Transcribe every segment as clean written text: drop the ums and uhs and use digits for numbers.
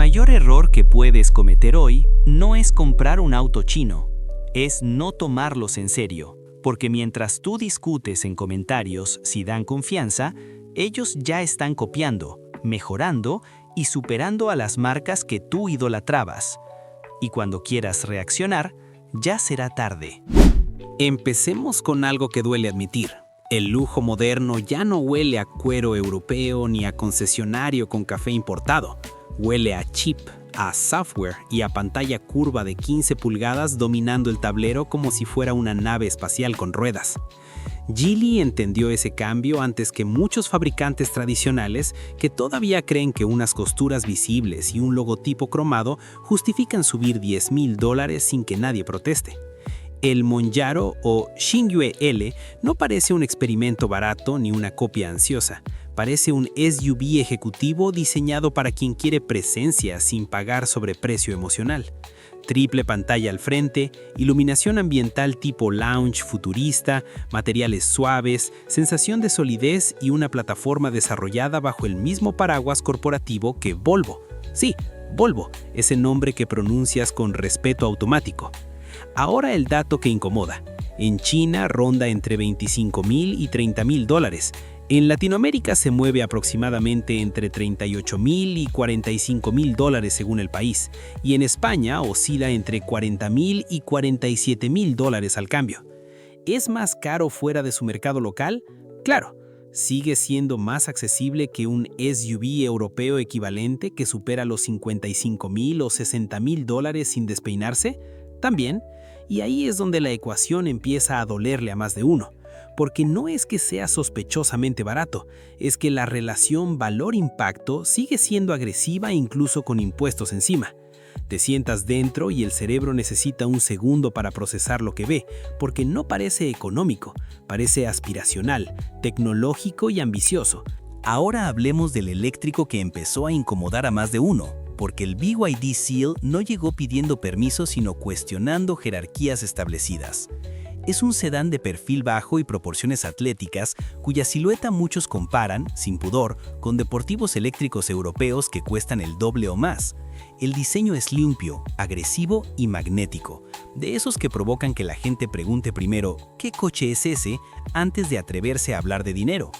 mayor error que puedes cometer hoy no es comprar un auto chino, es no tomarlos en serio, porque mientras tú discutes en comentarios si dan confianza, ellos ya están copiando, mejorando y superando a las marcas que tú idolatrabas. Y cuando quieras reaccionar, ya será tarde. Empecemos con algo que duele admitir. El lujo moderno ya no huele a cuero europeo ni a concesionario con café importado. Huele a chip, a software y a pantalla curva de 15 pulgadas dominando el tablero como si fuera una nave espacial con ruedas. Geely entendió ese cambio antes que muchos fabricantes tradicionales que todavía creen que unas costuras visibles y un logotipo cromado justifican subir $10,000 sin que nadie proteste. El Monjaro o Xingyue L no parece un experimento barato ni una copia ansiosa. Parece un SUV ejecutivo diseñado para quien quiere presencia sin pagar sobreprecio emocional. Triple pantalla al frente, iluminación ambiental tipo lounge futurista, materiales suaves, sensación de solidez y una plataforma desarrollada bajo el mismo paraguas corporativo que Volvo. Sí, Volvo, ese nombre que pronuncias con respeto automático. Ahora el dato que incomoda. En China ronda entre $25,000 y $30,000. En Latinoamérica se mueve aproximadamente entre $38,000 y $45,000 según el país, y en España oscila entre $40,000 y $47,000 al cambio. ¿Es más caro fuera de su mercado local? Claro, sigue siendo más accesible que un SUV europeo equivalente que supera los $55,000 o $60,000 sin despeinarse. También, y ahí es donde la ecuación empieza a dolerle a más de uno. Porque no es que sea sospechosamente barato, es que la relación valor-impacto sigue siendo agresiva incluso con impuestos encima. Te sientas dentro y el cerebro necesita un segundo para procesar lo que ve, porque no parece económico, parece aspiracional, tecnológico y ambicioso. Ahora hablemos del eléctrico que empezó a incomodar a más de uno, porque el BYD Seal no llegó pidiendo permiso sino cuestionando jerarquías establecidas. Es un sedán de perfil bajo y proporciones atléticas cuya silueta muchos comparan, sin pudor, con deportivos eléctricos europeos que cuestan el doble o más. El diseño es limpio, agresivo y magnético, de esos que provocan que la gente pregunte primero ¿qué coche es ese? Antes de atreverse a hablar de dinero.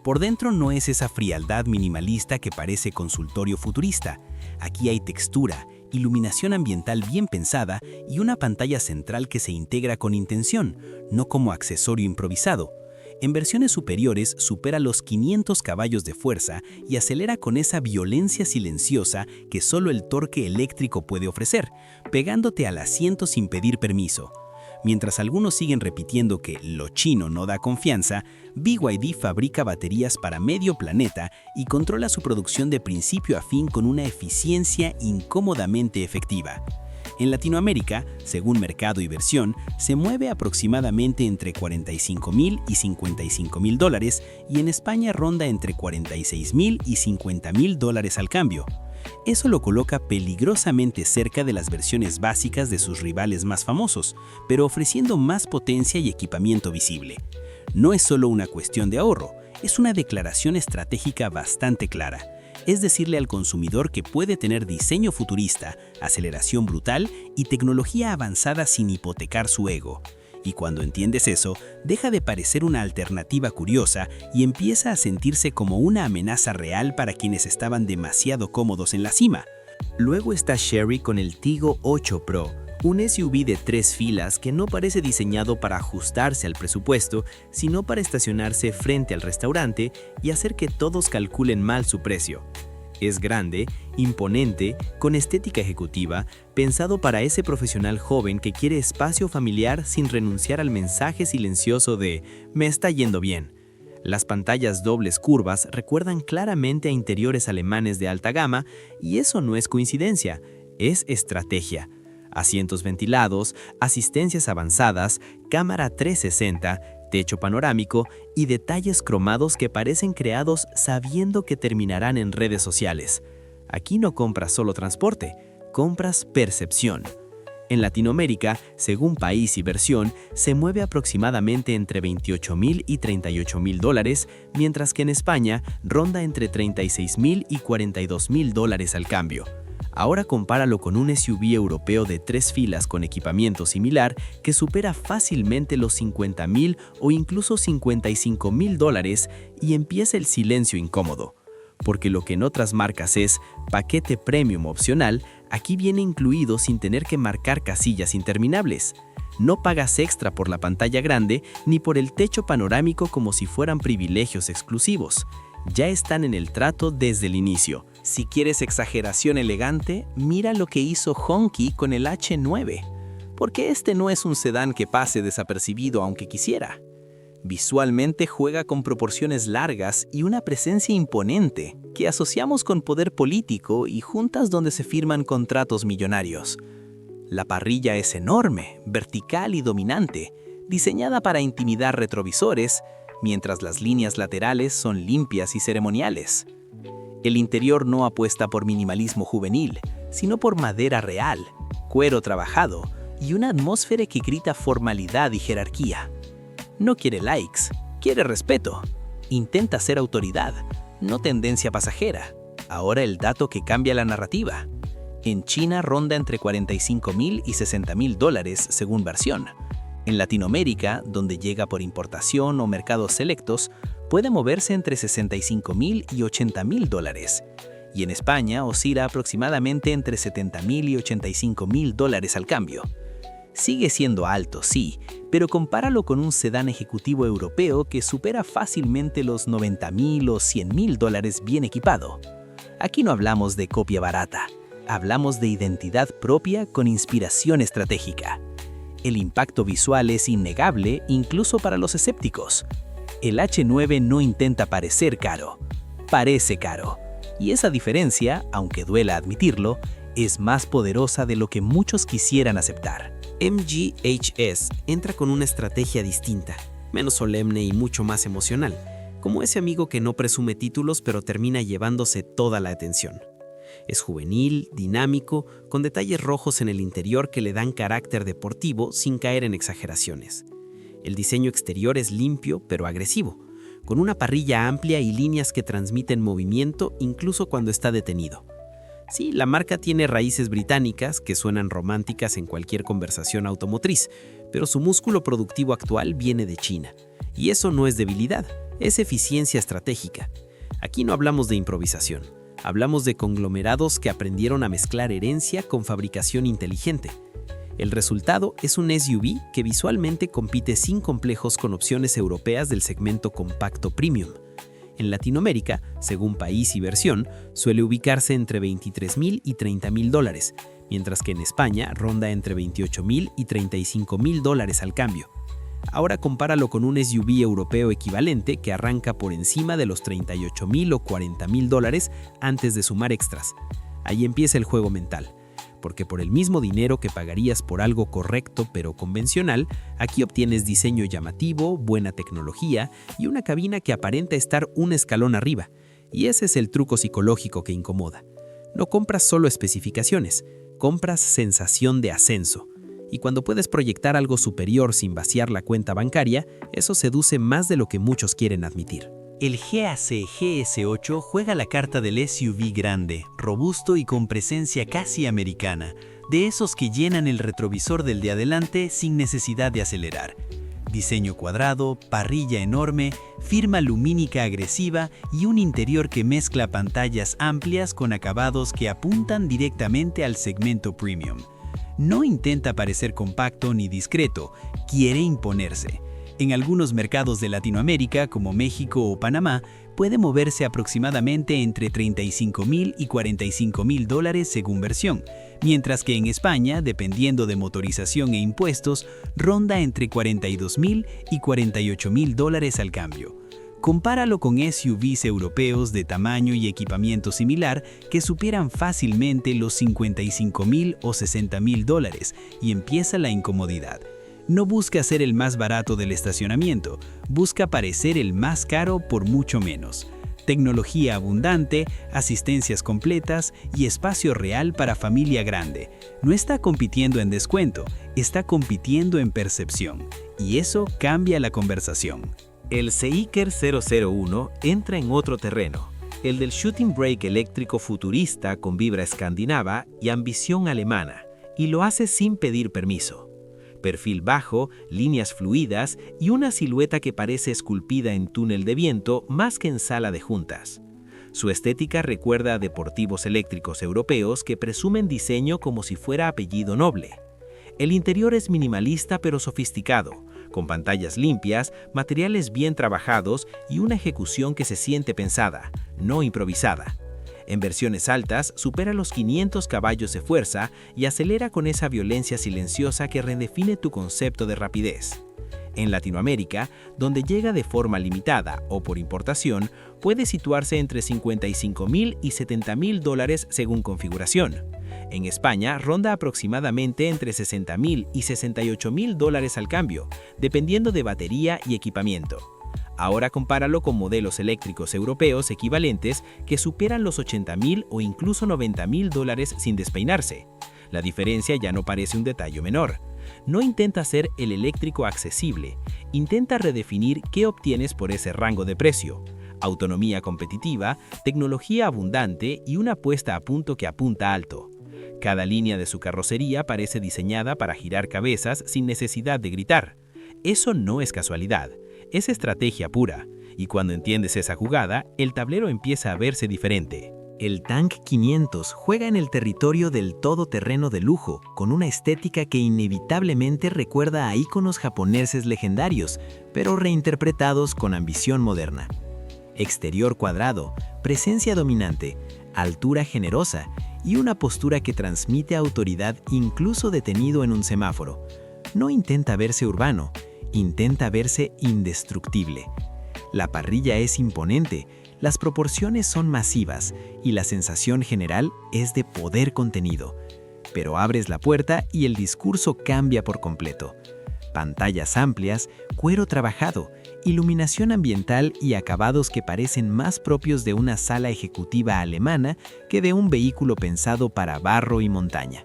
Por dentro no es esa frialdad minimalista que parece consultorio futurista. Aquí hay textura, iluminación ambiental bien pensada y una pantalla central que se integra con intención, no como accesorio improvisado. En versiones superiores supera los 500 caballos de fuerza y acelera con esa violencia silenciosa que solo el torque eléctrico puede ofrecer, pegándote al asiento sin pedir permiso. Mientras algunos siguen repitiendo que lo chino no da confianza, BYD fabrica baterías para medio planeta y controla su producción de principio a fin con una eficiencia incómodamente efectiva. En Latinoamérica, según Mercado y Versión, se mueve aproximadamente entre $45,000 y $55,000 y en España ronda entre $46,000 y $50,000 al cambio. Eso lo coloca peligrosamente cerca de las versiones básicas de sus rivales más famosos, pero ofreciendo más potencia y equipamiento visible. No es solo una cuestión de ahorro, es una declaración estratégica bastante clara. Es decirle al consumidor que puede tener diseño futurista, aceleración brutal y tecnología avanzada sin hipotecar su ego. Y cuando entiendes eso, deja de parecer una alternativa curiosa y empieza a sentirse como una amenaza real para quienes estaban demasiado cómodos en la cima. Luego está Chery con el Tiggo 8 Pro, un SUV de 3 filas que no parece diseñado para ajustarse al presupuesto, sino para estacionarse frente al restaurante y hacer que todos calculen mal su precio. Es grande, imponente, con estética ejecutiva, pensado para ese profesional joven que quiere espacio familiar sin renunciar al mensaje silencioso de «me está yendo bien». Las pantallas dobles curvas recuerdan claramente a interiores alemanes de alta gama y eso no es coincidencia, es estrategia. Asientos ventilados, asistencias avanzadas, cámara 360, techo panorámico y detalles cromados que parecen creados sabiendo que terminarán en redes sociales. Aquí no compras solo transporte, compras percepción. En Latinoamérica, según país y versión, se mueve aproximadamente entre $28,000 y $38,000, mientras que en España ronda entre $36,000 y $42,000 al cambio. Ahora compáralo con un SUV europeo de 3 filas con equipamiento similar que supera fácilmente los $50,000 o incluso $55,000 y empieza el silencio incómodo. Porque lo que en otras marcas es paquete premium opcional, aquí viene incluido sin tener que marcar casillas interminables. No pagas extra por la pantalla grande ni por el techo panorámico como si fueran privilegios exclusivos. Ya están en el trato desde el inicio. Si quieres exageración elegante, mira lo que hizo Honky con el H9. Porque este no es un sedán que pase desapercibido aunque quisiera. Visualmente juega con proporciones largas y una presencia imponente que asociamos con poder político y juntas donde se firman contratos millonarios. La parrilla es enorme, vertical y dominante, diseñada para intimidar retrovisores, mientras las líneas laterales son limpias y ceremoniales. El interior no apuesta por minimalismo juvenil, sino por madera real, cuero trabajado y una atmósfera que grita formalidad y jerarquía. No quiere likes, quiere respeto. Intenta ser autoridad, no tendencia pasajera. Ahora el dato que cambia la narrativa. En China ronda entre $45,000 y $60,000 según versión. En Latinoamérica, donde llega por importación o mercados selectos, puede moverse entre $65,000 y $80,000. Y en España oscila aproximadamente entre $70,000 y $85,000 al cambio. Sigue siendo alto, sí, pero compáralo con un sedán ejecutivo europeo que supera fácilmente los $90,000 o $100,000 bien equipado. Aquí no hablamos de copia barata, hablamos de identidad propia con inspiración estratégica. El impacto visual es innegable incluso para los escépticos. El H9 no intenta parecer caro, parece caro. Y esa diferencia, aunque duela admitirlo, es más poderosa de lo que muchos quisieran aceptar. MGHS entra con una estrategia distinta, menos solemne y mucho más emocional, como ese amigo que no presume títulos pero termina llevándose toda la atención. Es juvenil, dinámico, con detalles rojos en el interior que le dan carácter deportivo sin caer en exageraciones. El diseño exterior es limpio pero agresivo, con una parrilla amplia y líneas que transmiten movimiento incluso cuando está detenido. Sí, la marca tiene raíces británicas que suenan románticas en cualquier conversación automotriz, pero su músculo productivo actual viene de China. Y eso no es debilidad, es eficiencia estratégica. Aquí no hablamos de improvisación, hablamos de conglomerados que aprendieron a mezclar herencia con fabricación inteligente. El resultado es un SUV que visualmente compite sin complejos con opciones europeas del segmento compacto premium. En Latinoamérica, según país y versión, suele ubicarse entre $23,000 y $30,000, mientras que en España ronda entre $28,000 y $35,000 al cambio. Ahora compáralo con un SUV europeo equivalente que arranca por encima de los $38,000 o $40,000 antes de sumar extras. Ahí empieza el juego mental. Porque por el mismo dinero que pagarías por algo correcto pero convencional, aquí obtienes diseño llamativo, buena tecnología y una cabina que aparenta estar un escalón arriba. Y ese es el truco psicológico que incomoda. No compras solo especificaciones, compras sensación de ascenso. Y cuando puedes proyectar algo superior sin vaciar la cuenta bancaria, eso seduce más de lo que muchos quieren admitir. El GAC GS8 juega la carta del SUV grande, robusto y con presencia casi americana, de esos que llenan el retrovisor del de adelante sin necesidad de acelerar. Diseño cuadrado, parrilla enorme, firma lumínica agresiva y un interior que mezcla pantallas amplias con acabados que apuntan directamente al segmento premium. No intenta parecer compacto ni discreto, quiere imponerse. En algunos mercados de Latinoamérica, como México o Panamá, puede moverse aproximadamente entre $35,000 y $45,000 según versión, mientras que en España, dependiendo de motorización e impuestos, ronda entre $42,000 y $48,000 al cambio. Compáralo con SUVs europeos de tamaño y equipamiento similar que superan fácilmente los $55,000 o $60,000 y empieza la incomodidad. No busca ser el más barato del estacionamiento, busca parecer el más caro por mucho menos. Tecnología abundante, asistencias completas y espacio real para familia grande. No está compitiendo en descuento, está compitiendo en percepción. Y eso cambia la conversación. El Seeker 001 entra en otro terreno. el del shooting brake eléctrico futurista con vibra escandinava y ambición alemana, y lo hace sin pedir permiso. Perfil bajo, líneas fluidas y una silueta que parece esculpida en túnel de viento más que en sala de juntas. Su estética recuerda a deportivos eléctricos europeos que presumen diseño como si fuera apellido noble. El interior es minimalista pero sofisticado, con pantallas limpias, materiales bien trabajados y una ejecución que se siente pensada, no improvisada. En versiones altas supera los 500 caballos de fuerza y acelera con esa violencia silenciosa que redefine tu concepto de rapidez. En Latinoamérica, donde llega de forma limitada o por importación, puede situarse entre $55.000 y $70.000 según configuración. En España ronda aproximadamente entre $60.000 y $68.000 al cambio, dependiendo de batería y equipamiento. Ahora compáralo con modelos eléctricos europeos equivalentes que superan los $80.000 o incluso $90.000 sin despeinarse. La diferencia ya no parece un detalle menor. No intenta hacer el eléctrico accesible, intenta redefinir qué obtienes por ese rango de precio. Autonomía competitiva, tecnología abundante y una puesta a punto que apunta alto. Cada línea de su carrocería parece diseñada para girar cabezas sin necesidad de gritar. Eso no es casualidad, es estrategia pura, y cuando entiendes esa jugada, el tablero empieza a verse diferente. El Tank 500 juega en el territorio del todoterreno de lujo, con una estética que inevitablemente recuerda a íconos japoneses legendarios, pero reinterpretados con ambición moderna. Exterior cuadrado, presencia dominante, altura generosa y una postura que transmite autoridad incluso detenido en un semáforo. No intenta verse urbano, intenta verse indestructible. La parrilla es imponente, las proporciones son masivas y la sensación general es de poder contenido. Pero abres la puerta y el discurso cambia por completo. Pantallas amplias, cuero trabajado, iluminación ambiental y acabados que parecen más propios de una sala ejecutiva alemana que de un vehículo pensado para barro y montaña.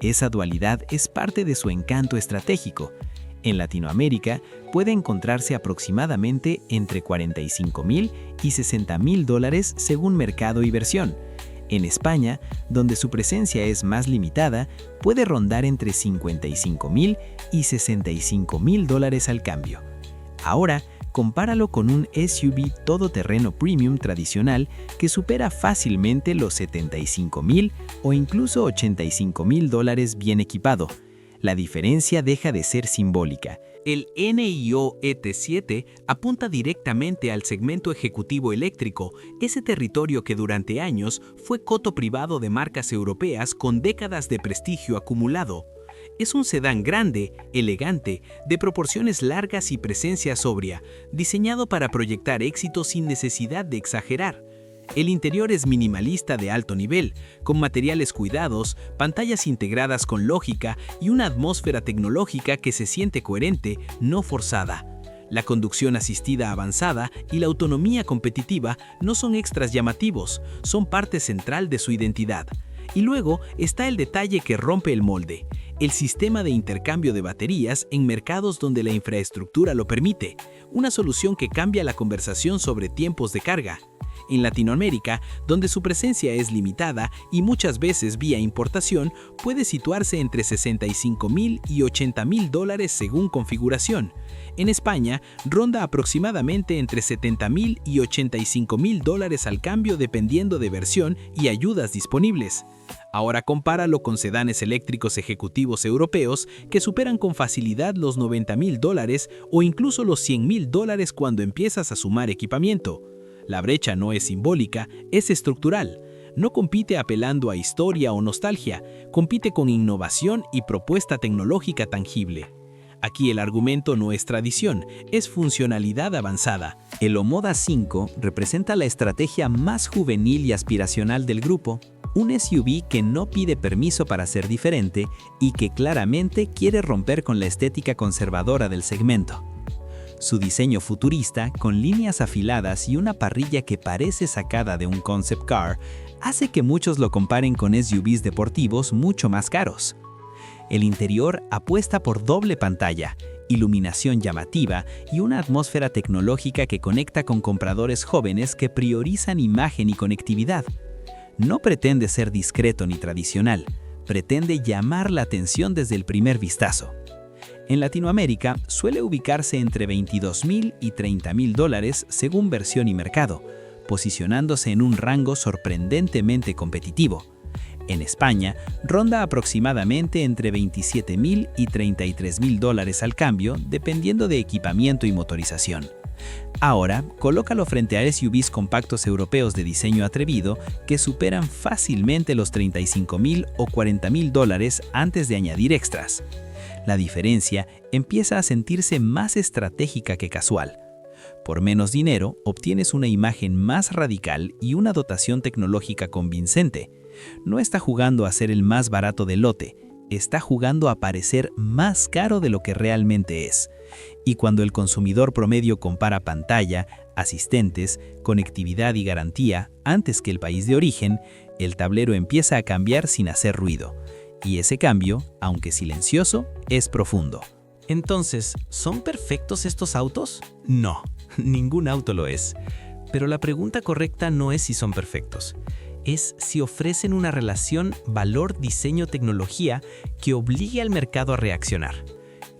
Esa dualidad es parte de su encanto estratégico. En Latinoamérica puede encontrarse aproximadamente entre $45.000 y $60.000 según mercado y versión. En España, donde su presencia es más limitada, puede rondar entre $55.000 y $65.000 al cambio. Ahora, compáralo con un SUV todoterreno premium tradicional que supera fácilmente los $75.000 o incluso $85.000 bien equipado. La diferencia deja de ser simbólica. El NIO ET7 apunta directamente al segmento ejecutivo eléctrico, ese territorio que durante años fue coto privado de marcas europeas con décadas de prestigio acumulado. Es un sedán grande, elegante, de proporciones largas y presencia sobria, diseñado para proyectar éxito sin necesidad de exagerar. El interior es minimalista de alto nivel, con materiales cuidados, pantallas integradas con lógica y una atmósfera tecnológica que se siente coherente, no forzada. La conducción asistida avanzada y la autonomía competitiva no son extras llamativos, son parte central de su identidad. Y luego está el detalle que rompe el molde: el sistema de intercambio de baterías en mercados donde la infraestructura lo permite, una solución que cambia la conversación sobre tiempos de carga. En Latinoamérica, donde su presencia es limitada y muchas veces vía importación, puede situarse entre $65.000 y $80.000 según configuración. En España, ronda aproximadamente entre $70.000 y $85.000 al cambio dependiendo de versión y ayudas disponibles. Ahora compáralo con sedanes eléctricos ejecutivos europeos que superan con facilidad los $90.000 o incluso los $100.000 cuando empiezas a sumar equipamiento. La brecha no es simbólica, es estructural. No compite apelando a historia o nostalgia, compite con innovación y propuesta tecnológica tangible. Aquí el argumento no es tradición, es funcionalidad avanzada. El Omoda 5 representa la estrategia más juvenil y aspiracional del grupo, un SUV que no pide permiso para ser diferente y que claramente quiere romper con la estética conservadora del segmento. Su diseño futurista, con líneas afiladas y una parrilla que parece sacada de un concept car, hace que muchos lo comparen con SUVs deportivos mucho más caros. El interior apuesta por doble pantalla, iluminación llamativa y una atmósfera tecnológica que conecta con compradores jóvenes que priorizan imagen y conectividad. No pretende ser discreto ni tradicional, pretende llamar la atención desde el primer vistazo. En Latinoamérica suele ubicarse entre $22,000 y $30,000 según versión y mercado, posicionándose en un rango sorprendentemente competitivo. En España, ronda aproximadamente entre $27,000 y $33,000 al cambio, dependiendo de equipamiento y motorización. Ahora, colócalo frente a SUVs compactos europeos de diseño atrevido que superan fácilmente los $35,000 o $40,000 antes de añadir extras. La diferencia empieza a sentirse más estratégica que casual. Por menos dinero, obtienes una imagen más radical y una dotación tecnológica convincente. No está jugando a ser el más barato del lote, está jugando a parecer más caro de lo que realmente es. Y cuando el consumidor promedio compara pantalla, asistentes, conectividad y garantía antes que el país de origen, el tablero empieza a cambiar sin hacer ruido. Y ese cambio, aunque silencioso, es profundo. Entonces, ¿son perfectos estos autos? No, ningún auto lo es. Pero la pregunta correcta no es si son perfectos. Es si ofrecen una relación valor-diseño-tecnología que obligue al mercado a reaccionar.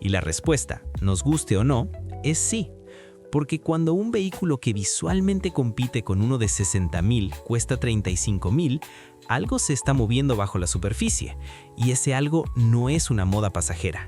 Y la respuesta, nos guste o no, es sí. Porque cuando un vehículo que visualmente compite con uno de $60,000 cuesta $35,000, algo se está moviendo bajo la superficie. Y ese algo no es una moda pasajera.